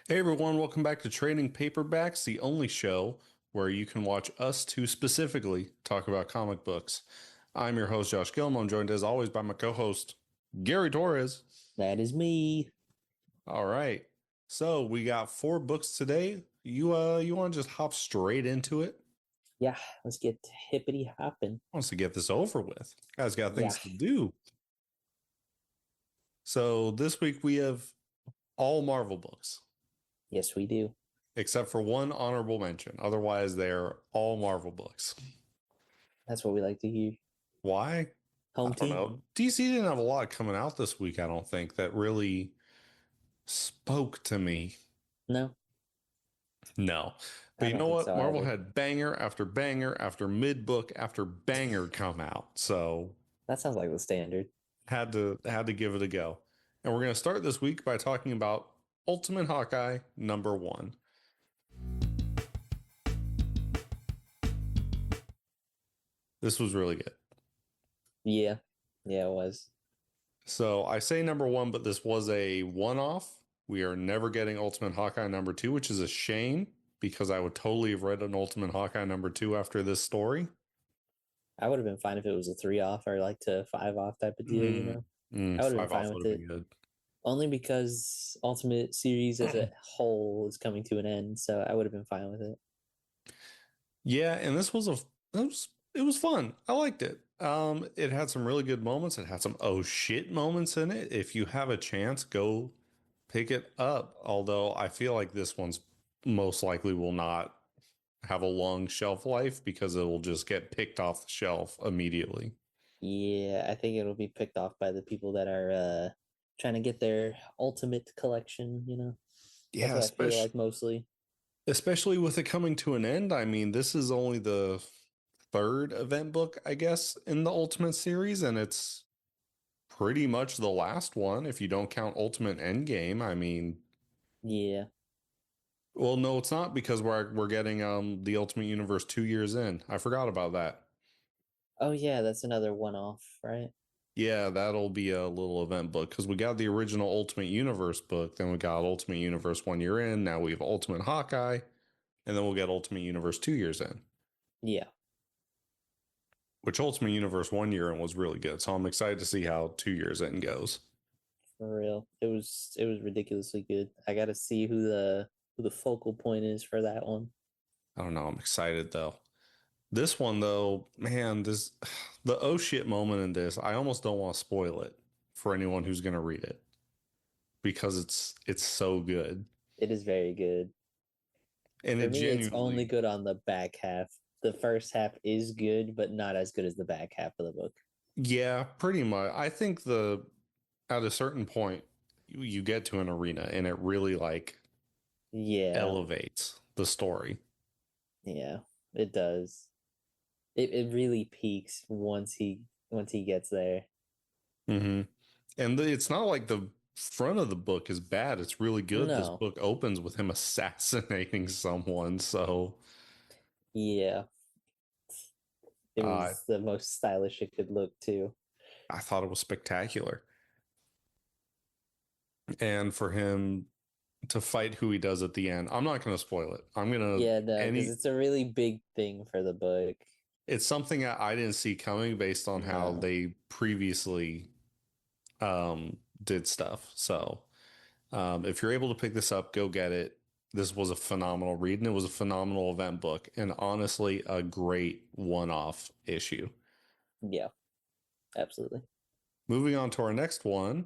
Hey everyone, welcome back to Trading Paperbacks, the only show where you can watch us two specifically talk about comic books. I'm your host, Josh Gilliam. I'm joined as always by my co-host, Gary Torres. That is me. All right. So we got four books today. You want to just hop straight into it? Yeah, let's get hippity hopping. Wants to get this over with. Guys got Yeah, things to do. So this week we have all Marvel books, yes, we do. except for one honorable mention. Otherwise, they're all Marvel books. That's what we like to hear. Why? I Home don't team. know. DC didn't have a lot coming out this week, I don't think, that really spoke to me. No, No. But I you don't know think what? so Marvel either. had banger after banger after mid-book after banger come out. So That sounds like the standard. had to give it a go. And we're going to start this week by talking about Ultimate Hawkeye #1. This was really good. Yeah, yeah, it was. So I say #1, but this was a one-off. We are never getting Ultimate Hawkeye #2, which is a shame because I would totally have read an Ultimate Hawkeye #2 after this story. I would have been fine if it was a 3 off or like to 5 off type of deal, I would have been Five fine off with would have it. been good. Only because Ultimate Series as a whole is coming to an end, so I would have been fine with it. Yeah, and it was fun. I liked it. It had some really good moments. It had some oh shit moments in it. If you have a chance, go pick it up. Although I feel like this one's most likely will not have a long shelf life because it will just get picked off the shelf immediately. Yeah, I think it'll be picked off by the people that are trying to get their ultimate collection. That's Yeah, what I feel like mostly. especially with it coming to an end. I mean, this is only the third event book, I guess, in the Ultimate series, and it's pretty much the last one if you don't count Ultimate Endgame. I mean, Yeah. well, no, it's not because we're getting the Ultimate Universe 2 years in. I forgot about that. Oh yeah, that's another one-off, right? Yeah, that'll be a little event book because we got the original Ultimate Universe book, then we got Ultimate Universe 1 year in. Now we have Ultimate Hawkeye, and then we'll get Ultimate Universe 2 years in. Yeah, Which Ultimate Universe 1 year in was really good. So I'm excited to see how 2 years in goes. for real. It was ridiculously good. I got to see who the focal point is for that one. I don't know. I'm excited though. This one though, man, this the oh shit moment in this, I almost don't want to spoil it for anyone who's gonna read it because it's so good. It is very good. And For it me, it's only genuinely, good on the back half. The first half is good, but not as good as the back half of the book. yeah, pretty much. I think the at a certain point you get to an arena and it really like Yeah, elevates the story. yeah, it does. It really peaks once he gets there. Mm-hmm. And it's not like the front of the book is bad. It's really good. This No, book opens with him assassinating someone. So yeah, it uh, was the most stylish it could look too. I thought it was spectacular. And for him to fight who he does at the end, I'm not going to spoil it. I'm going to Yeah, no, because any. it's a really big thing for the book. It's something I didn't see coming based on how No. they previously did stuff. So if you're able to pick this up, go get it. This was a phenomenal read and it was a phenomenal event book and honestly a great one-off issue. Yeah, absolutely. Moving on to our next one,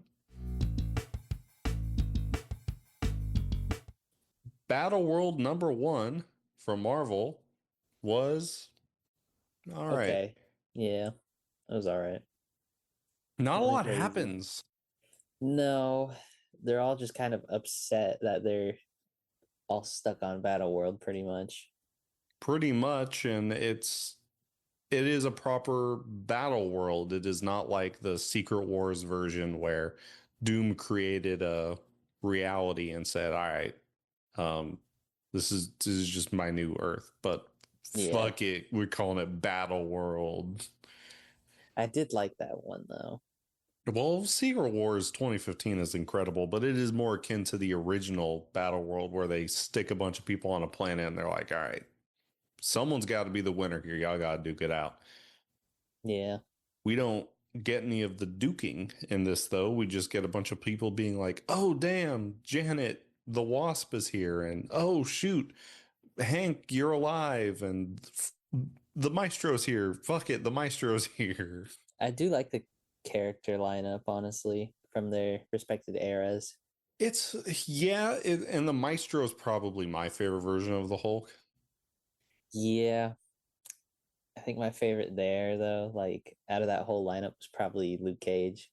Battle World #1 from Marvel was all right. Okay. Yeah, it was all right. Not a Nothing lot crazy. happens No, they're all just kind of upset that they're all stuck on Battle World pretty much. pretty much, and it is a proper battle world. It is not like the Secret Wars version where Doom created a reality and said, "All right, um, this is just my new Earth." But Yeah, fuck it, we're calling it Battle World. I did like that one though. Well, Secret Wars 2015 is incredible, but it is more akin to the original Battle World where they stick a bunch of people on a planet and they're like, all right, someone's got to be the winner here. Y'all got to duke it out. Yeah, We don't get any of the duking in this, though. We just get a bunch of people being like, oh, damn, Janet, the Wasp is here. And oh, shoot, Hank, you're alive. And the Maestro's here. Fuck it, the Maestro's here. I do like the character lineup, honestly, from their respected eras. It's, yeah, and the Maestro is probably my favorite version of the Hulk. Yeah, I think my favorite there, though, like out of that whole lineup, was probably Luke Cage.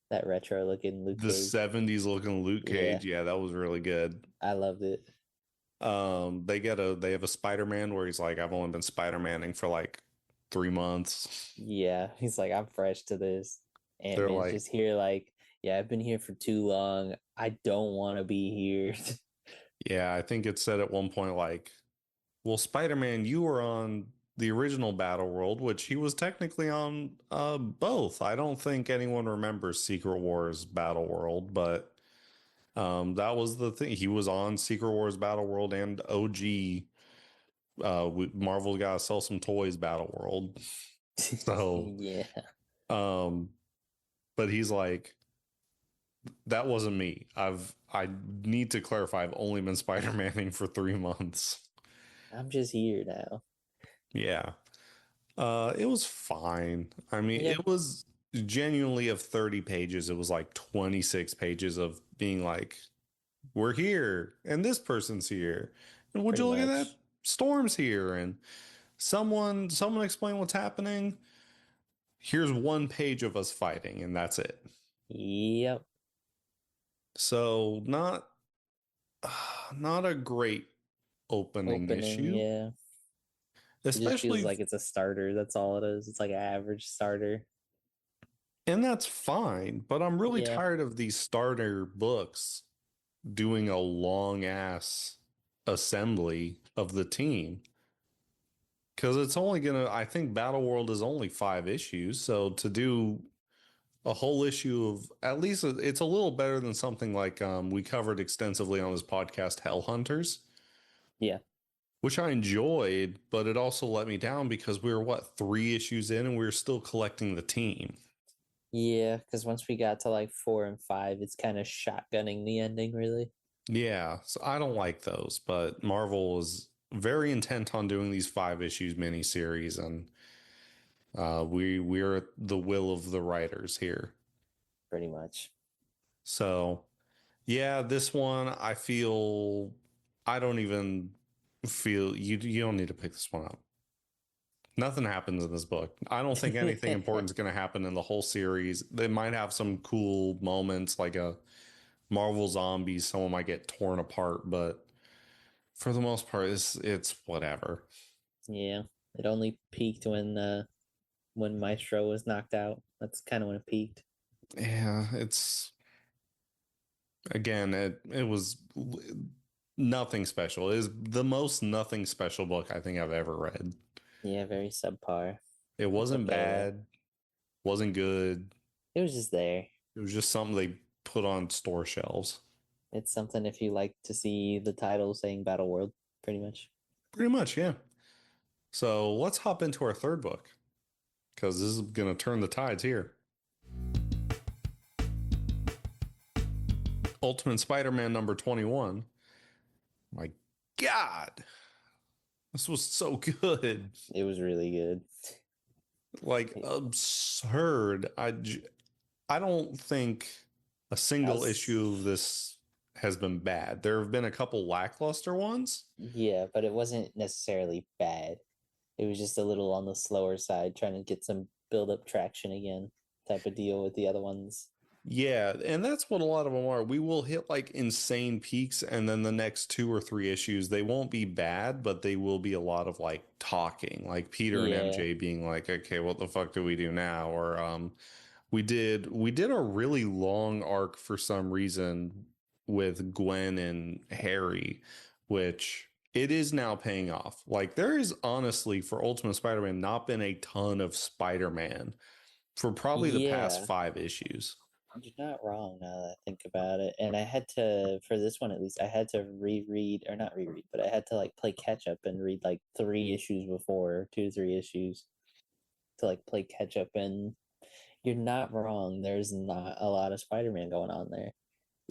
That retro looking Luke The Cage. 70s looking Luke Yeah, Cage, yeah, that was really good. I loved it. They have a Spider-Man where he's like, I've only been Spider-Manning for like 3 months. Yeah, he's like, I'm fresh to this. They're Ant-Man's like, just here, like, yeah, I've been here for too long. I don't want to be here. yeah, I think it said at one point, like, well, Spider-Man, you were on the original Battle World, which he was technically on both. I don't think anyone remembers Secret Wars Battle World, but that was the thing. He was on Secret Wars Battle World and OG Marvel gotta sell some toys Battle World. So, Yeah, um, but he's like, that wasn't me. I need to clarify. I've only been Spider-Manning for 3 months. I'm just here now. Yeah. It was fine. I mean, Yeah, it was genuinely of 30 pages. It was like 26 pages of being like, we're here and this person's here. And would pretty you look at that? much. Storm's here and someone explain what's happening. Here's one page of us fighting and that's it. Yep. So not a great opening Opening, issue, yeah. It just feels especially, like it's a starter. That's all it is. It's like an average starter. and that's fine, but I'm really Yeah. tired of these starter books doing a long ass assembly of the team because it's only gonna, I think Battle World is only 5 issues, so to do a whole issue of at least it's a little better than something like we covered extensively on this podcast, Hell Hunters, Yeah. which I enjoyed, but it also let me down because we were what 3 issues in and we were still collecting the team. Yeah. Because once we got to like 4 and 5, it's kind of shotgunning the ending, really. Yeah, so I don't like those, but Marvel is very intent on doing these 5 issues miniseries, and we're at the will of the writers here. Pretty much. So yeah, this one I feel I don't even feel you don't need to pick this one up. Nothing happens in this book. I don't think anything important is going to happen in the whole series. They might have some cool moments like a Marvel Zombies, someone might get torn apart, but for the most part, it's whatever. Yeah. It only peaked when Maestro was knocked out. That's kind of when it peaked. Yeah, it's again, it was nothing special. It is the most nothing special book I think I've ever read. Yeah, very subpar. It It's wasn't okay though. bad, wasn't good. It was just there. It was just something they put on store shelves. It's something if you like to see the title saying Battle World, pretty much. Pretty much, yeah. So let's hop into our third book because this is going to turn the tides here. Ultimate Spider-Man number 21. My God, this was so good. It was really good. Like absurd. I don't think a single issue of this has been bad. There have been a couple lackluster ones. Yeah, but it wasn't necessarily bad. It was just a little on the slower side, trying to get some build up traction again, type of deal with the other ones. Yeah, and that's what a lot of them are. We will hit like insane peaks, and then the next 2 or 3 issues, they won't be bad, but they will be a lot of like talking, like Peter and Yeah, MJ being like, "Okay, what the fuck do we do now?" Or we did a really long arc for some reason with Gwen and Harry, which it is now paying off. Like there is honestly for Ultimate Spider-Man not been a ton of Spider-Man for probably the past Yeah, 5 issues. you're not wrong now that I think about it. And I had to, for this one at least, I had to reread, or not reread, but I had to like play catch up and read like 3 issues before, 2 to 3 issues to like play catch up. And you're not wrong. There's not a lot of Spider-Man going on there.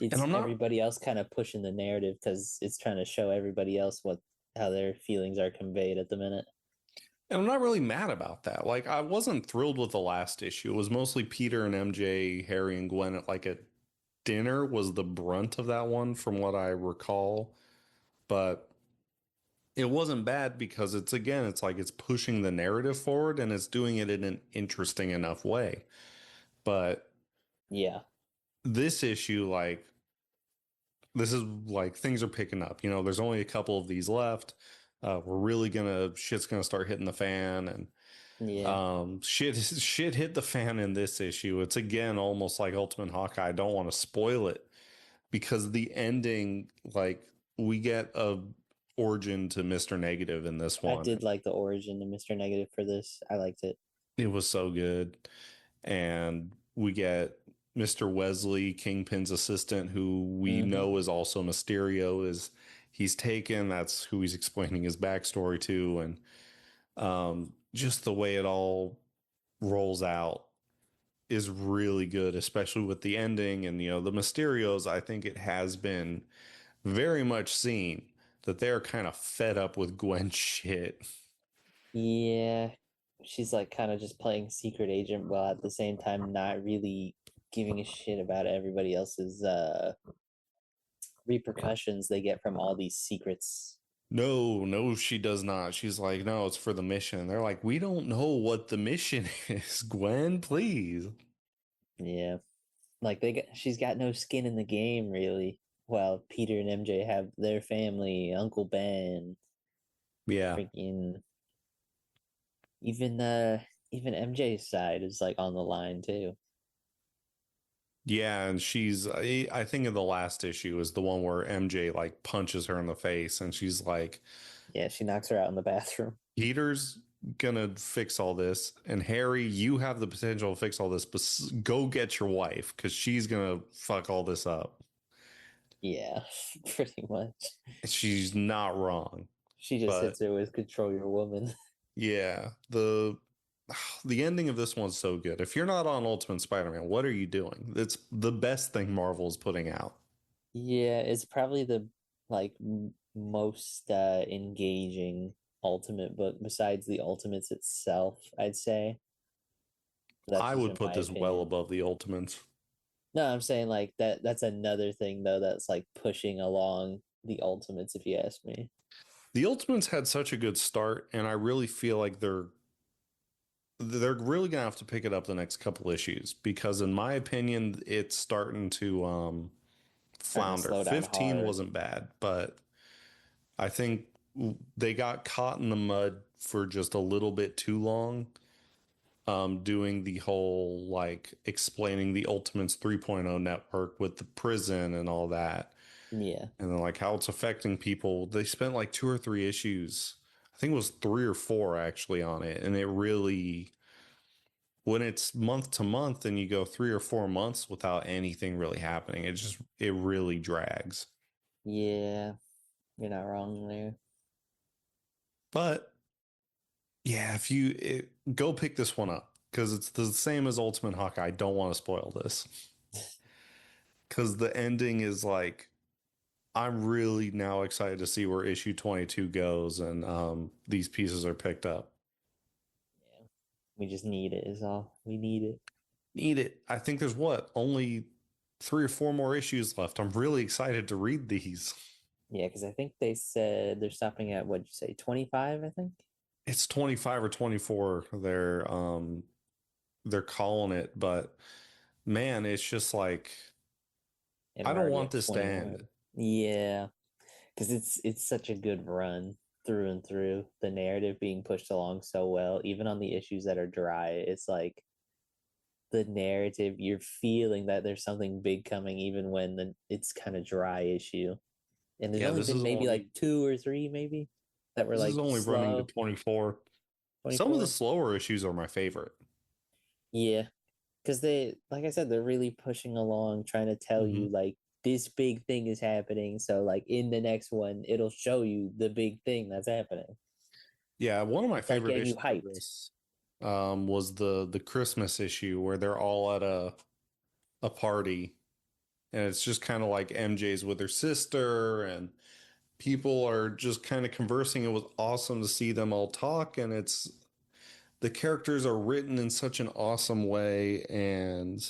And It's I'm not everybody else kind of pushing the narrative because it's trying to show everybody else what how their feelings are conveyed at the minute. and I'm not really mad about that. Like I wasn't thrilled with the last issue. It was mostly Peter and MJ, Harry and Gwen at like a dinner was the brunt of that one from what I recall. But it wasn't bad because it's again, it's like it's pushing the narrative forward and it's doing it in an interesting enough way. But Yeah, this issue, like this is like things are picking up. You know, there's only a couple of these left. We're really gonna shit's gonna start hitting the fan, and yeah, shit hit the fan in this issue. It's again almost like Ultimate Hawkeye. I don't want to spoil it because the ending, like we get a origin to Mr. Negative in this I one. did like the origin of Mr. Negative for this. I liked it. It was so good. And we get Mr. Wesley, Kingpin's assistant, who we Mm-hmm. know is also Mysterio, is he's taken. That's who he's explaining his backstory to. And just the way it all rolls out is really good, especially with the ending. And, you know, the Mysterios, I think it has been very much seen that they're kind of fed up with Gwen shit. Yeah, she's like kind of just playing secret agent while at the same time not really giving a shit about everybody else's repercussions they get from all these secrets. No, no, she does not. She's like, no, it's for the mission. They're like, we don't know what the mission is, Gwen, please. Yeah, like she's got no skin in the game really. While Peter and MJ have their family, Uncle Ben, Yeah. freaking even even MJ's side is like on the line too. Yeah, and I think in the last issue is the one where MJ like punches her in the face and she's like, Yeah, she knocks her out in the bathroom. Peter's gonna fix all this, and Harry, you have the potential to fix all this, but go get your wife because she's gonna fuck all this up. Yeah, pretty much. She's not wrong. She just But hits her with control your woman. yeah, the ending of this one's so good. If you're not on Ultimate Spider-Man, what are you doing? It's the best thing Marvel is putting out. Yeah, it's probably the like most engaging Ultimate book besides the Ultimates itself, I'd say. That's I just would in put my this well opinion. above the Ultimates. No, I'm saying like that's another thing though that's like pushing along the Ultimates if you ask me. The Ultimates had such a good start, and I really feel like they're really gonna have to pick it up the next couple issues because, in my opinion, it's starting to Starting to flounder. slow down 15 hard. wasn't bad, but I think they got caught in the mud for just a little bit too long, doing the whole like explaining the Ultimates 3.0 network with the prison and all that, Yeah. and then like how it's affecting people. They spent like 2 or 3 issues, I think it was 3 or 4 actually on it, and it really, when it's month to month and you go 3 or 4 months without anything really happening, it really drags. Yeah. You're not wrong there. But yeah, go pick this one up because it's the same as Ultimate Hawkeye. I don't want to spoil this because the ending is like, I'm really now excited to see where issue 22 goes, and these pieces are picked up. Yeah. We just need it is all. We need it. Need it. I think there's what, only 3 or 4 more issues left. I'm really excited to read these. Yeah, because I think they said they're stopping at what'd you say, 25, I think? It's 25 or 24. They're calling it, but man, it's just like And I we're don't already want at this to end. 21. Yeah. Because it's such a good run through and through. The narrative being pushed along so well, even on the issues that are dry. It's like the narrative, you're feeling that there's something big coming, even when it's kind of dry issue. And there's Yeah, only been maybe like 2 or 3, maybe that were this is like only running to slow. 24. Some of the 24. slower issues are my favorite. Yeah. because they, like I said, they're really pushing along, trying to tell Mm-hmm. you like this big thing is happening. So like in the next one, it'll show you the big thing that's happening. Yeah, one of my It's like favorite getting you issues of hyped. this was the Christmas issue where they're all at a party, and it's just kind of like MJ's with her sister, and people are just kind of conversing. It was awesome to see them all talk, and it's the characters are written in such an awesome way, and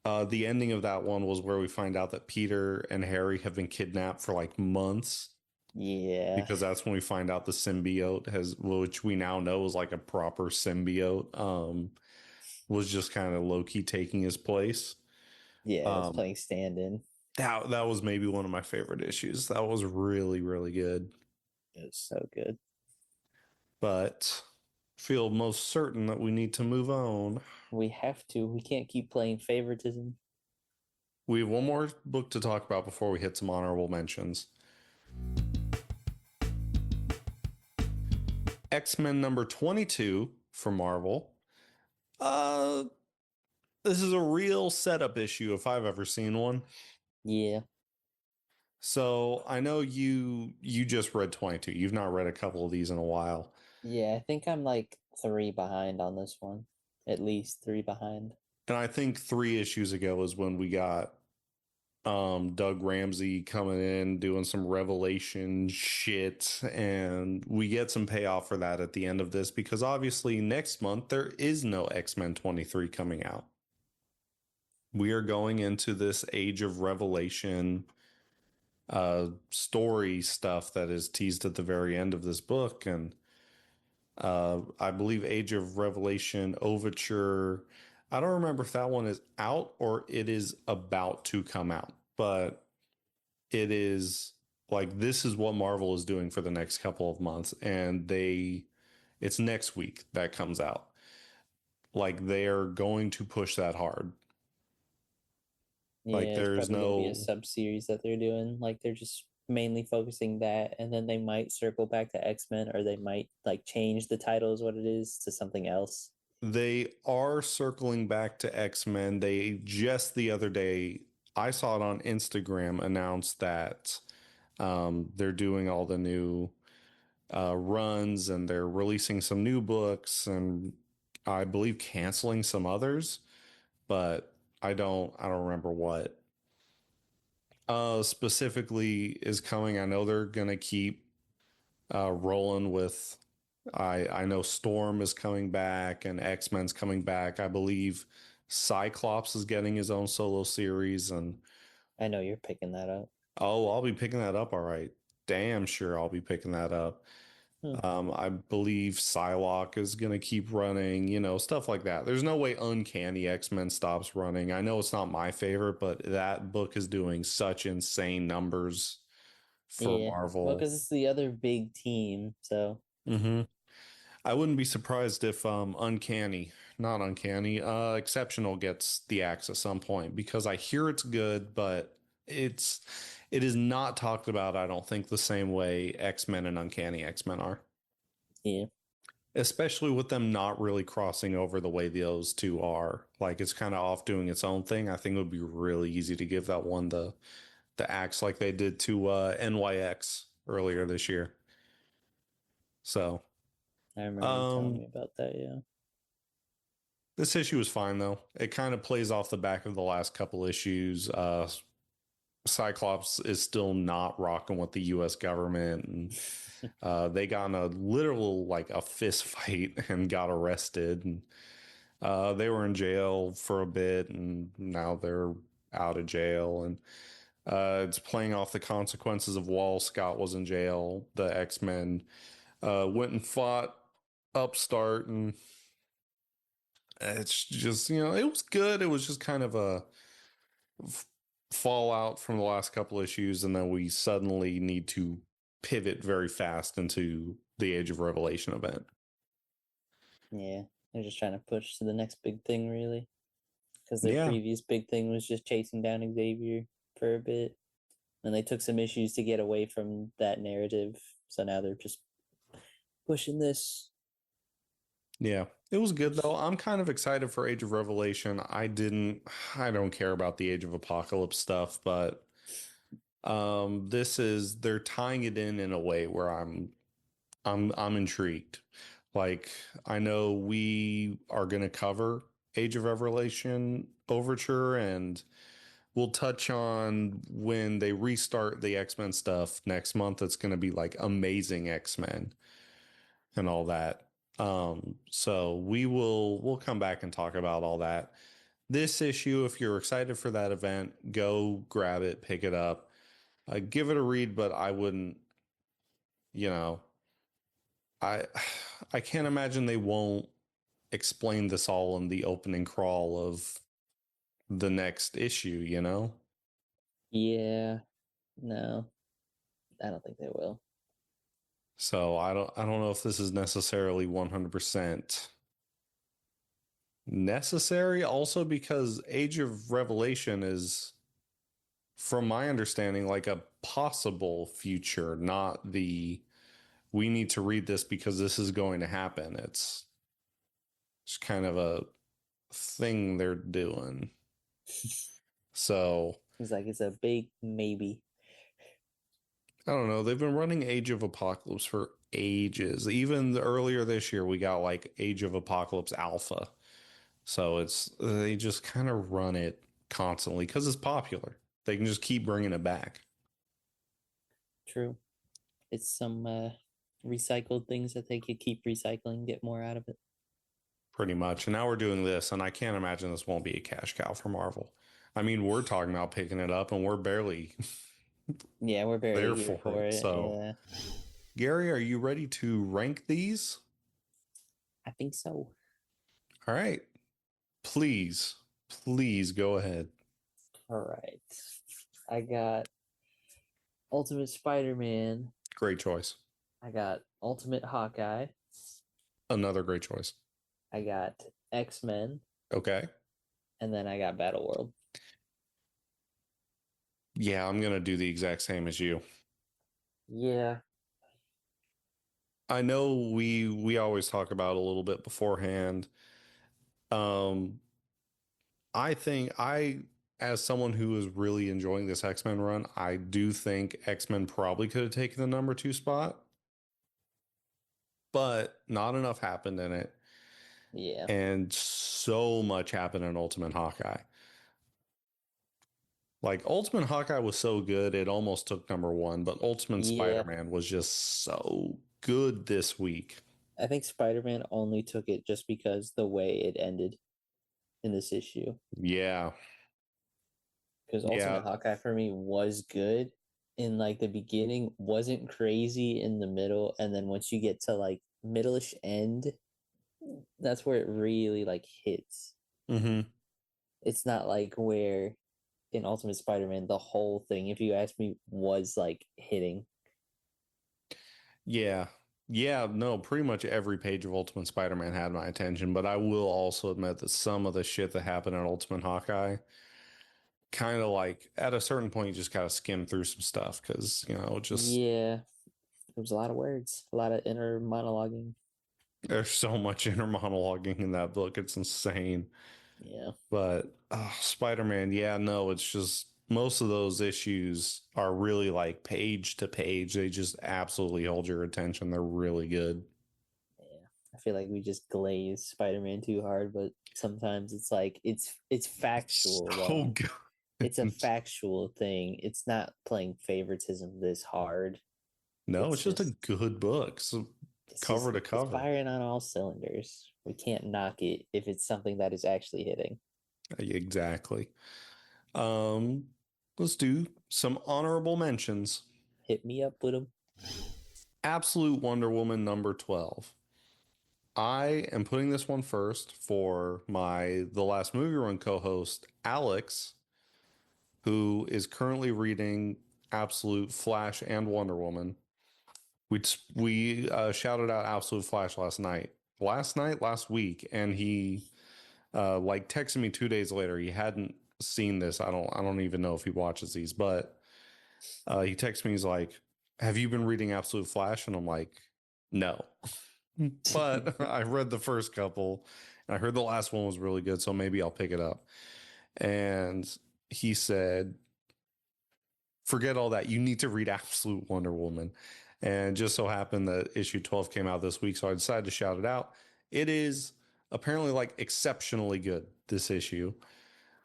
the ending of that one was where we find out that Peter and Harry have been kidnapped for like months, Yeah, because that's when we find out the symbiote has, which we now know is like a proper symbiote, was just kind of low key taking his place. yeah, it's Um, playing stand-in. that was maybe one of my favorite issues. That was really really good, It's so good. but feel most certain that we need to move on. We have to. We can't keep playing favoritism. We have one more book to talk about before we hit some honorable mentions. X-Men number 22 for Marvel. Uh this is a real setup issue if I've ever seen one. Yeah, So I know you just read 22. You've not read a couple of these in a while. yeah. I think I'm like 3 behind on this one. At least 3 behind. And I think 3 issues ago is when we got Doug Ramsey coming in doing some revelation shit, and we get some payoff for that at the end of this, because obviously next month there is no X-Men 23 coming out. We are going into this Age of Revelation story stuff that is teased at the very end of this book, and I believe Age of Revelation Overture, I don't remember if that one is out or it is about to come out, but it is like, this is what Marvel is doing for the next couple of months, and it's next week that comes out. Like, they're going to push that hard. Like, Yeah, it's there's probably going to be a no, sub series that they're doing. Like they're just mainly focusing that, and then they might circle back to X-Men, or they might like change the title is what it is to something else. they are circling back to X-Men. They just the other day, I saw it on Instagram, announced that they're doing all the new runs, and they're releasing some new books, and I believe canceling some others, but I don't remember what specifically is coming. I know they're gonna keep rolling with, I know Storm is coming back and X-Men's coming back. I believe Cyclops is getting his own solo series, and I know you're picking that up. oh, I'll be picking that up. All right. Damn sure I'll be picking that up. Hmm. I believe Psylocke is going to keep running, stuff like that. There's no way Uncanny X-Men stops running. I know it's not my favorite, but that book is doing such insane numbers for Yeah, well, Marvel. because it's the other big team, so Hmm. I wouldn't be surprised if not Uncanny, Exceptional gets the axe at some point, because I hear it's good, but it's it is not talked about, I don't think, the same way X-Men and Uncanny X-Men are. yeah, Especially with them not really crossing over the way those two are. Like, it's kind of off doing its own thing. I think it would be really easy to give that one the axe like they did to NYX earlier this year. So, I remember you telling um me about that. Yeah, this issue is fine though. It kind of plays off the back of the last couple issues. Cyclops is still not rocking with the US government, and they got in a literal, like, a fist fight and got arrested, and they were in jail for a bit, and now they're out of jail. And it's playing off the consequences of while Scott was in jail, the X-Men went and fought Upstart, and it's just, it was good. It was just kind of a f- fallout from the last couple issues, and then we suddenly need to pivot very fast into the Age of Revelation event. yeah. They're just trying to push to the next big thing, really, because their Yeah, previous big thing was just chasing down Xavier for a bit, and they took some issues to get away from that narrative. So now they're just pushing this. Yeah, it was good though. I'm kind of excited for Age of Revelation. I don't care about the Age of Apocalypse stuff, but they're tying it in a way where I'm intrigued. Like I know we are going to cover Age of Revelation Overture, and we'll touch on when they restart the X-Men stuff next month. It's going to be like Amazing X-Men and all that. So we'll come back and talk about all that. This issue, if you're excited for that event, go grab it, pick it up, give it a read. But I wouldn't, you know, I I can't imagine they won't explain this all in the opening crawl of the next issue. Yeah, no, I don't think they will. So I don't know if this is necessarily 100% necessary. Also, because Age of Revelation is, from my understanding, like a possible future, not the we need to read this because this is going to happen. It's just kind of a thing they're doing. So He's like, it's a big maybe. I don't know. They've been running Age of Apocalypse for ages. Even earlier this year, we got like Age of Apocalypse Alpha. So they just kind of run it constantly because it's popular. They can just keep bringing it back. True. It's some recycled things that they could keep recycling, get more out of it. Pretty much. And now we're doing this, and I can't imagine this won't be a cash cow for Marvel. I mean, we're talking about picking it up, and we're barely Yeah, we're barely there here for for it. it. So, Yeah, Gary, are you ready to rank these? I think so. All right. Please, please go ahead. All right. I got Ultimate Spider-Man. Great choice. I got Ultimate Hawkeye. Another great choice. I got X-Men. Okay. And then I got Battle World. Yeah, I'm going to do the exact same as you. Yeah. I know we always talk about a little bit beforehand. Um, I think as someone who is really enjoying this X-Men run, I do think X-Men probably could have taken the number 2 spot, but not enough happened in it. Yeah. And so much happened in Ultimate Hawkeye. Like Ultimate Hawkeye was so good, it almost took number 1, but Ultimate Yeah. Spider-Man was just so good this week. I think Spider-Man only took it just because the way it ended in this issue. Yeah. Because Yeah. Ultimate Hawkeye for me was good in like the beginning, wasn't crazy in the middle, and then once you get to like middle-ish end, that's where it really like hits. Mm-hmm. It's not like where in Ultimate Spider-Man the whole thing, if you ask me, was like hitting. Yeah. Yeah, no, pretty much every page of Ultimate Spider-Man had my attention, but I will also admit that some of the shit that happened in Ultimate Hawkeye kind of like at a certain point you just gotta skim through some stuff because just Yeah, there was a lot of words, a lot of inner monologuing. there's so much inner monologuing in that book. It's insane. Yeah. But Spider-Man, yeah, no, it's just most of those issues are really like page to page. They just absolutely hold your attention. They're really good. Yeah. I feel like we just glaze Spider-Man too hard, but sometimes it's like it's factual So though. good. It's a factual thing. It's not playing favoritism this hard. No, it's It's just a just good book. So it's cover just to it's cover. firing on all cylinders. We can't knock it if it's something that is actually hitting. Exactly. Um, let's do some honorable mentions. Hit me up with them. Absolute Wonder Woman number 12. I am putting this one first for my The Last Movie Run co-host Alex, who is currently reading Absolute Flash and Wonder Woman. We shouted out Absolute Flash last week, and he like texted me 2 days later. He hadn't seen this. I don't even know if he watches these, but he texted me. He's like, "Have you been reading Absolute Flash?" And I'm like, "No." but I read the first couple and I heard the last one was really good, so maybe I'll pick it up. And he said, forget all that. You need to read Absolute Wonder Woman. And just so happened that issue 12 came out this week, so I decided to shout it out. It is apparently like exceptionally good, this issue,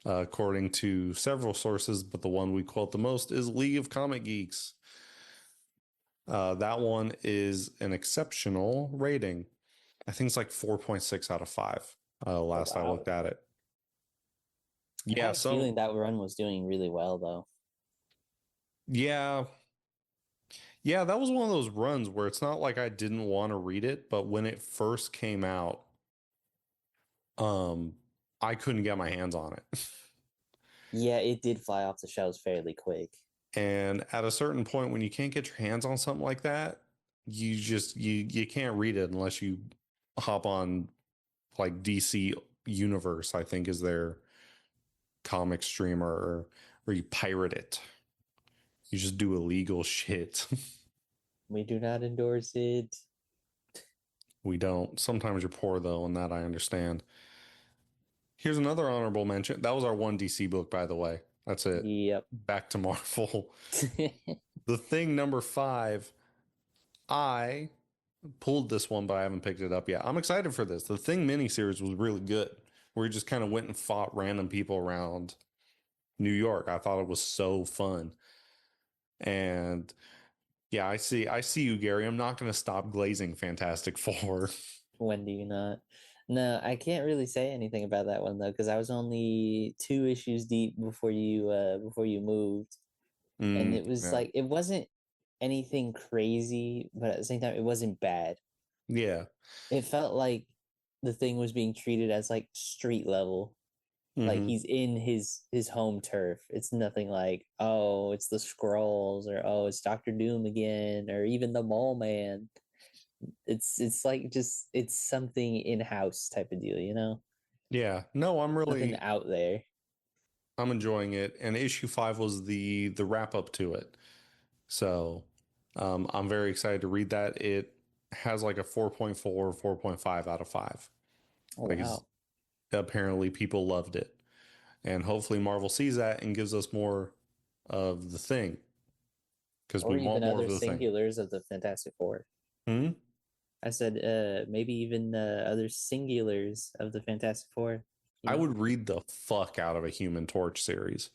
according to several sources, but the one we quote the most is League of Comic Geeks. That one is an exceptional rating. I think it's like 4.6 out of 5 Oh last I wow. looked at it. I Yeah, have a feeling so that run was doing really well though. yeah, yeah, that was one of those runs where it's not like I didn't want to read it, but when it first came out, um, I couldn't get my hands on it. Yeah, it did fly off the shelves fairly quick. And at a certain point, when you can't get your hands on something like that, you can't read it unless you hop on like DC Universe, I think is their comic streamer, or you pirate it. You just do illegal shit. We do not endorse it. We don't. Sometimes you're poor though, and that I understand. Here's another honorable mention. That was our one DC book, by the way. That's it. Yep. Back to Marvel. The Thing number 5. I pulled this one, but I haven't picked it up yet. I'm excited for this. The Thing miniseries was really good. Where he just kind of went and fought random people around New York. I thought it was so fun. And yeah, I see you, Gary. I'm not going to stop glazing Fantastic Four. When do you not? No, I can't really say anything about that one though, because I was only 2 issues deep before you moved. And it was Yeah. like it wasn't anything crazy, but at the same time it wasn't bad. Yeah. It felt like the Thing was being treated as like street level. Like Mm-hmm. he's in his home turf. It's nothing like, oh, it's the Scrolls, or oh, it's Doctor Doom again, or even the Mole Man. It's like just it's something in-house type of deal, you know? Yeah. No, Nothing out there. I'm enjoying it. And issue 5 was the wrap up to it. So I'm very excited to read that. It has like a 4.4, 4.5 out of 5. Oh Like it's wow. apparently people loved it. And hopefully Marvel sees that and gives us more of the Thing. Because Or we want even more of other the Thing. singulars of the Fantastic Four. Hmm? I said maybe even other singulars of the Fantastic Four, you I know? would read the fuck out of a Human Torch series.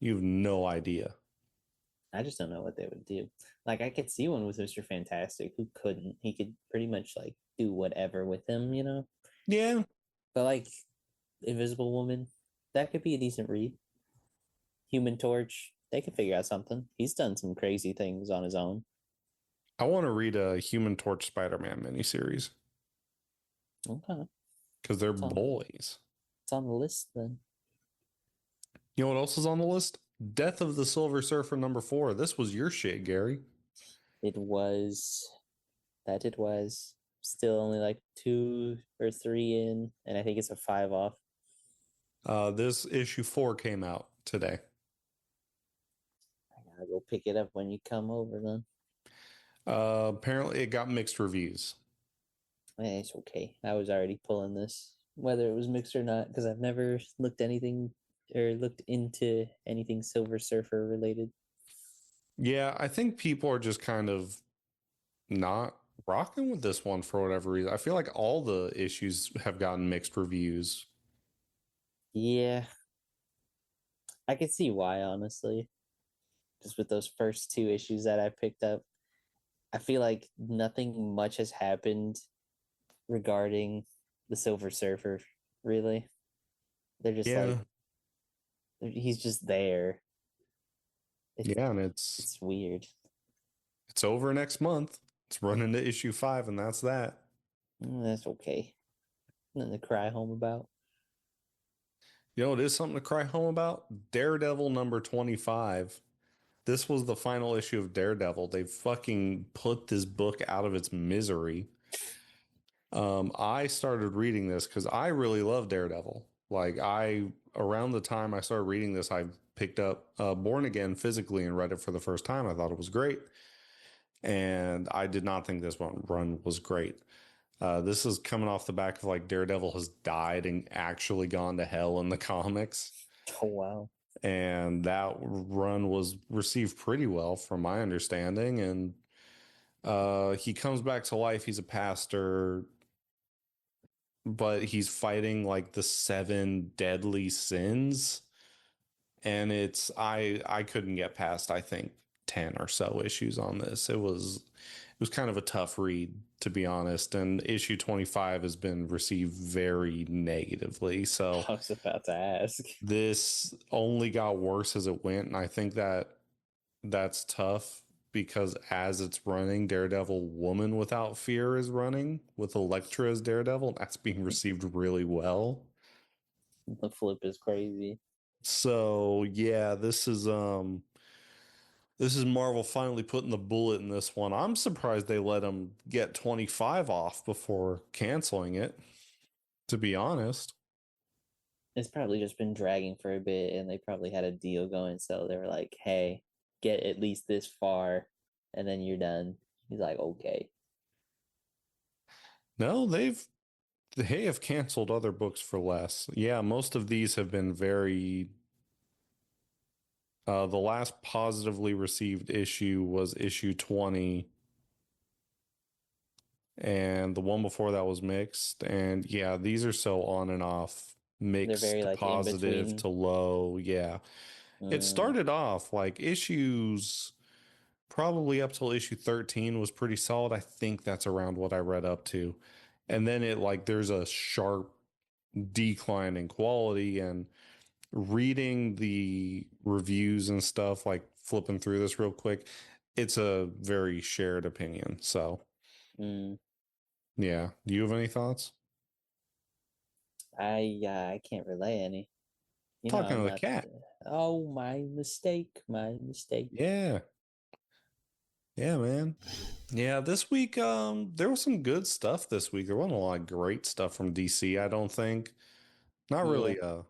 You have no idea. I just don't know what they would do. Like I could see one with Mr. Fantastic who couldn't. He could pretty much like do whatever with him, you know? Yeah. But like Invisible Woman, that could be a decent read. Human Torch, they could figure out something. He's done some crazy things on his own. I want to read a Human Torch Spider-Man miniseries Okay. because they're It's on boys. it's on the list then. You know what else is on the list? Death of the Silver Surfer number 4. This was your shit, Gary. It was it was. Still only like 2 or 3 in, and I think it's a 5 off. This issue 4 came out today. I gotta go pick it up when you come over then. Apparently, it got mixed reviews. It's okay. I was already pulling this, whether it was mixed or not, because I've never looked anything or looked into anything Silver Surfer related. Yeah, I think people are just kind of not rocking with this one for whatever reason. I feel like all the issues have gotten mixed reviews. Yeah, I could see why, honestly. Just with those first 2 issues that I picked up, I feel like nothing much has happened regarding the Silver Surfer, really. They're just Yeah, like, he's just there. It's, yeah, and it's it's weird. it's over next month. It's running to issue 5, and that's that. That's okay. Nothing to cry home about. You know, it is something to cry home about. Daredevil number 25. This was the final issue of Daredevil. They fucking put this book out of its misery. I started reading this because I really love Daredevil. Like around the time I started reading this, I picked up Born Again physically and read it for the first time. I thought it was great. and I did not think this one run was great. This is coming off the back of like Daredevil has died and actually gone to hell in the comics. Oh wow. And that run was received pretty well from my understanding. And he comes back to life. He's a pastor, but he's fighting like the seven deadly sins. And I couldn't get past, I think, 10 or so issues on this. It was kind of a tough read, to be honest. And issue 25 has been received very negatively. So I was about to ask. this only got worse as it went. And I think that's tough because as it's running, Daredevil Woman Without Fear is running with Elektra as Daredevil. That's being received really well. The flip is crazy. So yeah, this is Marvel finally putting the bullet in this one. I'm surprised they let him get 25 off before canceling it, to be honest. It's probably just been dragging for a bit, and they probably had a deal going, so they were like, "Hey, get at least this far, and then you're done." He's like, "Okay." No, they have canceled other books for less. Yeah, most of these have been very the last positively received issue was issue 20, and the one before that was mixed. And yeah, these are so on and off, They're very mixed like in positive between. to low. Yeah. It Mm, started off like issues probably up till issue 13 was pretty solid. I think that's around what I read up to. And then it like there's a sharp decline in quality, and reading the reviews and stuff, like flipping through this real quick, it's a very shared opinion. So, mm. yeah. Do you have any thoughts? I can't relay any. You know, Talking I'm to the not. cat. Oh, my mistake. My mistake. Yeah. Yeah, man. Yeah, this week there was some good stuff this week. There wasn't a lot of great stuff from DC, I don't think. Not Yeah, really a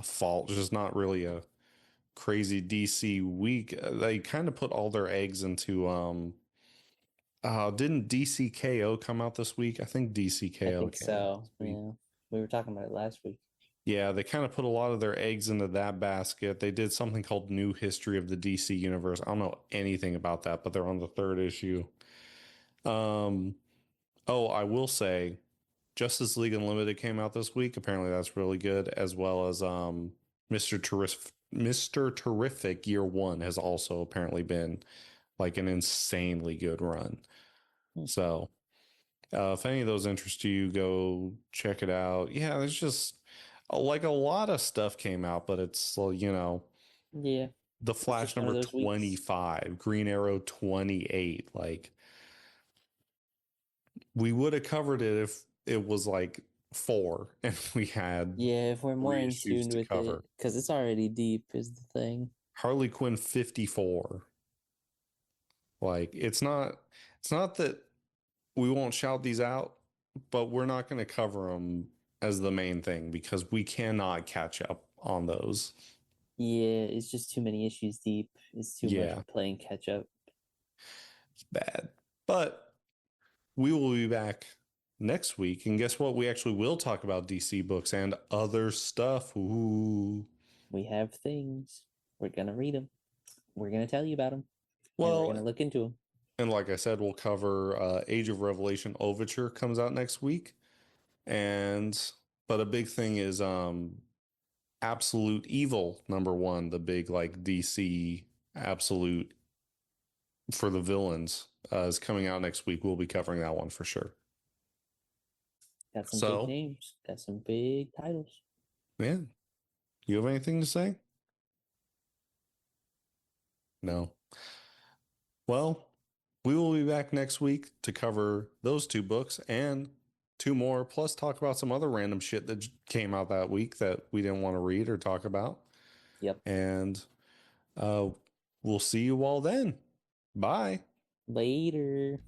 fault, just not really a crazy DC week. They kind of put all their eggs into didn't DCKO come out this week? I think I DCKO think came out so. this week. Yeah, we were talking about it last week. Yeah, they kind of put a lot of their eggs into that basket. They did something called New History of the DC Universe. I don't know anything about that, but they're on the third issue. Um, oh, I will say Justice League Unlimited came out this week. Apparently that's really good, as well as Mr. Terrific Year One has also apparently been like an insanely good run. Hmm. So if any of those interest you, go check it out. Yeah, there's just like a lot of stuff came out, but it's Yeah, the it's Flash just one number of those weeks. 25, Green Arrow 28. Like we would have covered it if it was like four and we had Yeah, if we're more three in issues tune to with it, cover. because it's already deep, is the thing. Harley Quinn 54. Like it's not that we won't shout these out, but we're not going to cover them as the main thing because we cannot catch up on those. Yeah, it's just too many issues deep. It's too much Yeah, playing catch up. it's bad. But we will be back next week. And guess what? We actually will talk about DC books and other stuff. Ooh. We have things. We're gonna read them. We're gonna tell you about them, and we're Well, gonna look into them. and like I said, we'll cover Age of Revelation Overture comes out next week. And but a big thing is Absolute Evil #1, the big like DC absolute for the villains is coming out next week. We'll be covering that one for sure. Got some big So, names. Got some big titles. yeah, you have anything to say? No. Well, we will be back next week to cover those two books and two more, plus talk about some other random shit that came out that week that we didn't want to read or talk about. Yep. And uh, we'll see you all then. Bye. Later.